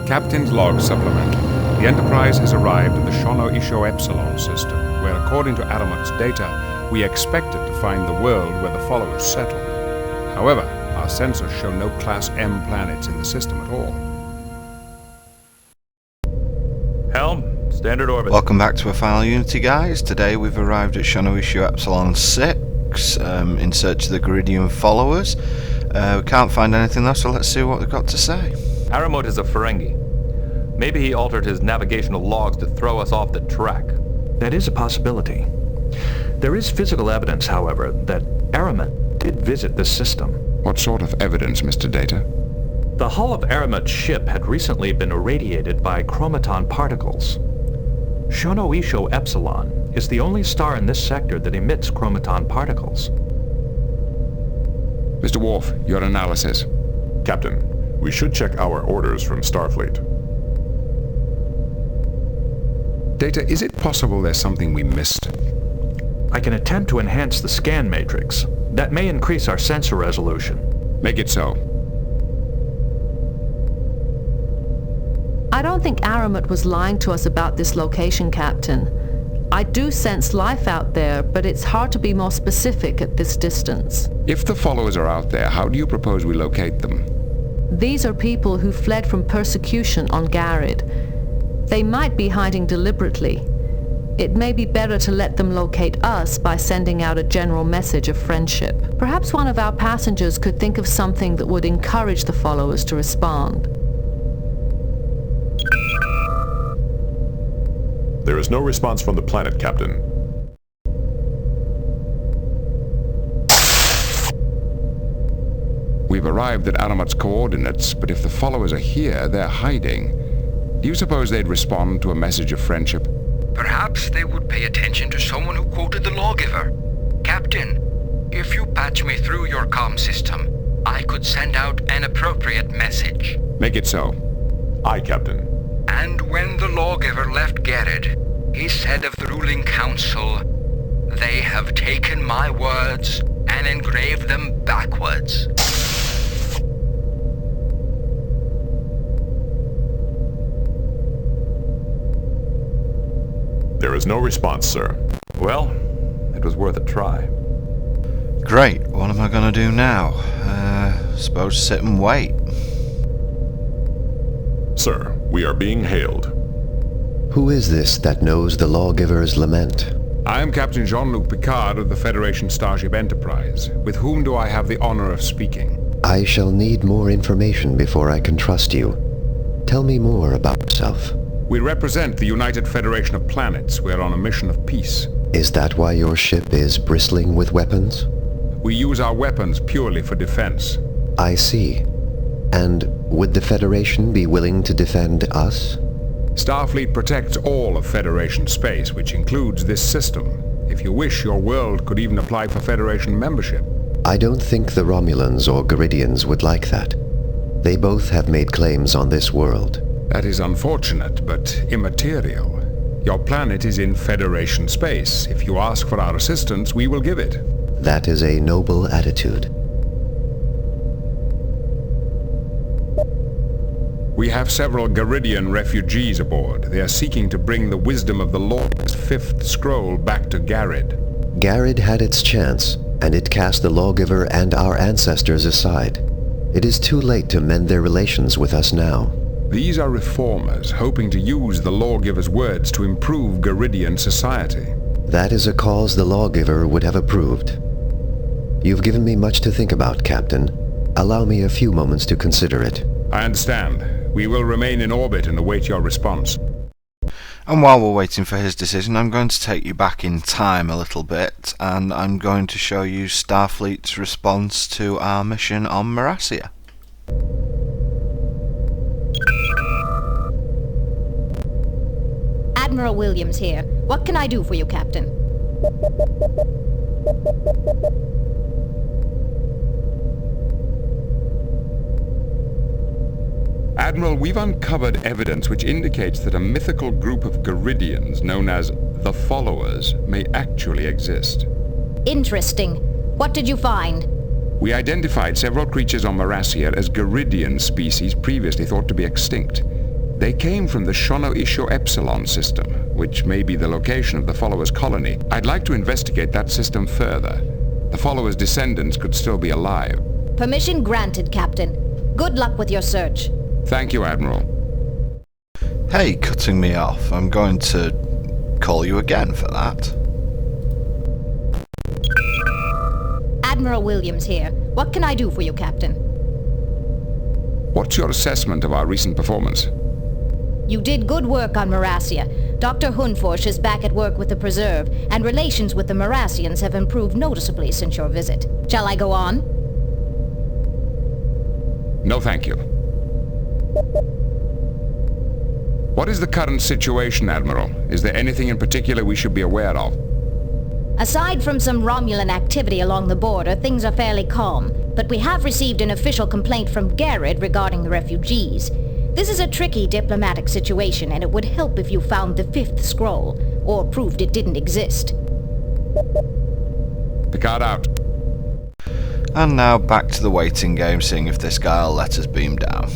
Captain's Log Supplemental. The Enterprise has arrived at the Shono Isho Epsilon system, where according to Aramut's data, we expected to find the world where the followers settled. However, our sensors show no Class M planets in the system at all. Helm, standard orbit. Welcome back to our final Unity, guys. Today we've arrived at Shono Isho Epsilon 6 in search of the Garidian followers. We can't find anything though, so let's see what they've got to say. Aramut is a Ferengi. Maybe he altered his navigational logs to throw us off the track. That is a possibility. There is physical evidence, however, that Aramut did visit this system. What sort of evidence, Mr. Data? The hull of Aramut's ship had recently been irradiated by chromaton particles. Shono Isho Epsilon is the only star in this sector that emits chromaton particles. Mr. Worf, your analysis. Captain, we should check our orders from Starfleet. Data, is it possible there's something we missed? I can attempt to enhance the scan matrix. That may increase our sensor resolution. Make it so. I don't think Aramut was lying to us about this location, Captain. I do sense life out there, but it's hard to be more specific at this distance. If the followers are out there, how do you propose we locate them? These are people who fled from persecution on Garid. They might be hiding deliberately. It may be better to let them locate us by sending out a general message of friendship. Perhaps one of our passengers could think of something that would encourage the followers to respond. There is no response from the planet, Captain. We've arrived at Aramut's coordinates, but if the followers are here, they're hiding. Do you suppose they'd respond to a message of friendship? Perhaps they would pay attention to someone who quoted the lawgiver. Captain, if you patch me through your comm system, I could send out an appropriate message. Make it so. Aye, Captain. And when the lawgiver left Garid, he said of the ruling council, "They have taken my words and engraved them backwards." There is no response, sir. Well, it was worth a try. Great, what am I gonna do now? Suppose sit and wait. Sir, we are being hailed. Who is this that knows the lawgiver's lament? I am Captain Jean-Luc Picard of the Federation Starship Enterprise. With whom do I have the honor of speaking? I shall need more information before I can trust you. Tell me more about yourself. We represent the United Federation of Planets. We're on a mission of peace. Is that why your ship is bristling with weapons? We use our weapons purely for defense. I see. And would the Federation be willing to defend us? Starfleet protects all of Federation space, which includes this system. If you wish, your world could even apply for Federation membership. I don't think the Romulans or Garidians would like that. They both have made claims on this world. That is unfortunate, but immaterial. Your planet is in Federation space. If you ask for our assistance, we will give it. That is a noble attitude. We have several Garidian refugees aboard. They are seeking to bring the wisdom of the Lord's fifth scroll back to Garid. Garid had its chance, and it cast the lawgiver and our ancestors aside. It is too late to mend their relations with us now. These are reformers, hoping to use the lawgiver's words to improve Garidian society. That is a cause the lawgiver would have approved. You've given me much to think about, Captain. Allow me a few moments to consider it. I understand. We will remain in orbit and await your response. And while we're waiting for his decision, I'm going to take you back in time a little bit, and I'm going to show you Starfleet's response to our mission on Marasia. Admiral Williams here. What can I do for you, Captain? Admiral, we've uncovered evidence which indicates that a mythical group of Garidians known as the Followers may actually exist. Interesting. What did you find? We identified several creatures on Marasia as Garidian species previously thought to be extinct. They came from the Shono Isho Epsilon system, which may be the location of the followers' colony. I'd like to investigate that system further. The followers' descendants could still be alive. Permission granted, Captain. Good luck with your search. Thank you, Admiral. Hey, cutting me off. I'm going to call you again for that. Admiral Williams here. What can I do for you, Captain? What's your assessment of our recent performance? You did good work on Marasia. Dr. Hunforsh is back at work with the Preserve, and relations with the Marasians have improved noticeably since your visit. Shall I go on? No, thank you. What is the current situation, Admiral? Is there anything in particular we should be aware of? Aside from some Romulan activity along the border, things are fairly calm. But we have received an official complaint from Garrett regarding the refugees. This is a tricky diplomatic situation, and it would help if you found the fifth scroll, or proved it didn't exist. Picard out. And now back to the waiting game, seeing if this guy will let us beam down.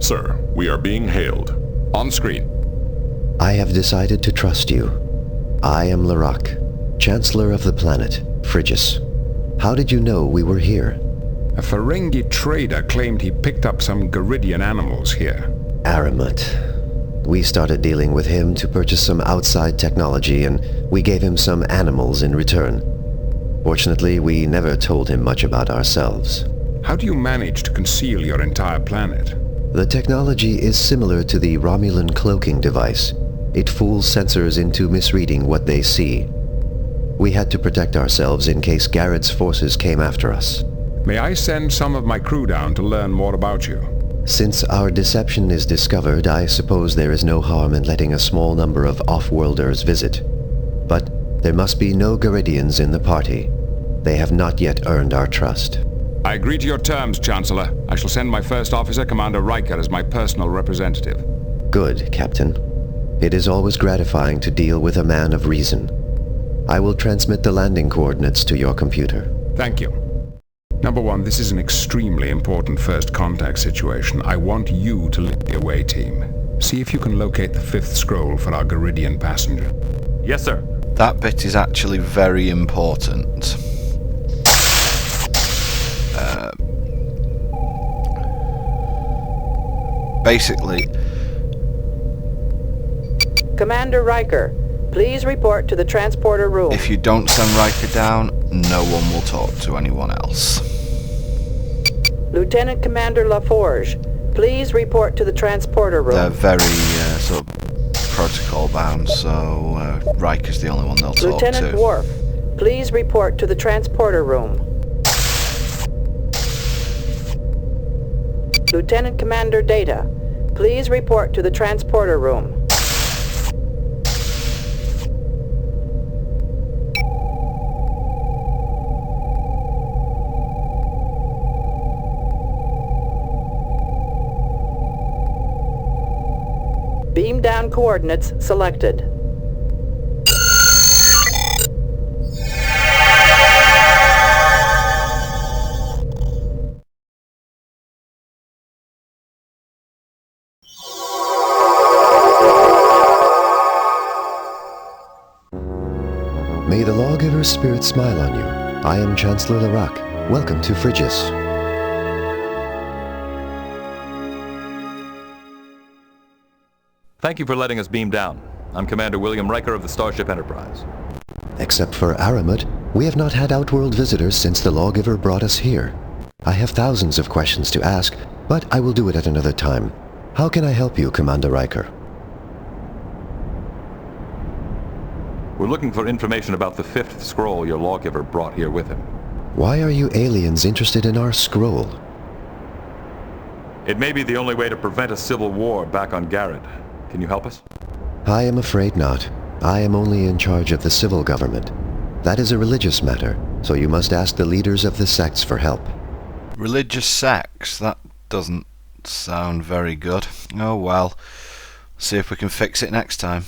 Sir, we are being hailed. On screen. I have decided to trust you. I am Larak, Chancellor of the planet, Frigis. How did you know we were here? A Ferengi trader claimed he picked up some Garidian animals here. Aramut. We started dealing with him to purchase some outside technology, and we gave him some animals in return. Fortunately, we never told him much about ourselves. How do you manage to conceal your entire planet? The technology is similar to the Romulan cloaking device. It fools sensors into misreading what they see. We had to protect ourselves in case Garrett's forces came after us. May I send some of my crew down to learn more about you? Since our deception is discovered, I suppose there is no harm in letting a small number of off-worlders visit. But there must be no Garidians in the party. They have not yet earned our trust. I agree to your terms, Chancellor. I shall send my first officer, Commander Riker, as my personal representative. Good, Captain. It is always gratifying to deal with a man of reason. I will transmit the landing coordinates to your computer. Thank you. Number one, this is an extremely important first contact situation. I want you to lead the away team. See if you can locate the fifth scroll for our Garidian passenger. Yes, sir. That bit is actually very important. Basically, Commander Riker, please report to the transporter room. if you don't send Riker down, no one will talk to anyone else. Lieutenant Commander LaForge, please report to the transporter room. They're very sort of protocol bound, so Riker's the only one they'll talk Lieutenant to. Worf, please report to the transporter room. Lieutenant Commander Data, please report to the transporter room. Beam down coordinates selected. May the lawgiver's spirit smile on you. I am Chancellor Larak. Welcome to Frigis. Thank you for letting us beam down. I'm Commander William Riker of the Starship Enterprise. Except for Aramut, we have not had outworld visitors since the lawgiver brought us here. I have thousands of questions to ask, but I will do it at another time. How can I help you, Commander Riker? We're looking for information about the fifth scroll your lawgiver brought here with him. Why are you aliens interested in our scroll? It may be the only way to prevent a civil war back on Garrett. Can you help us? I am afraid not. I am only in charge of the civil government. That is a religious matter, so you must ask the leaders of the sects for help. Religious sects? That doesn't sound very good. Oh well. See if we can fix it next time.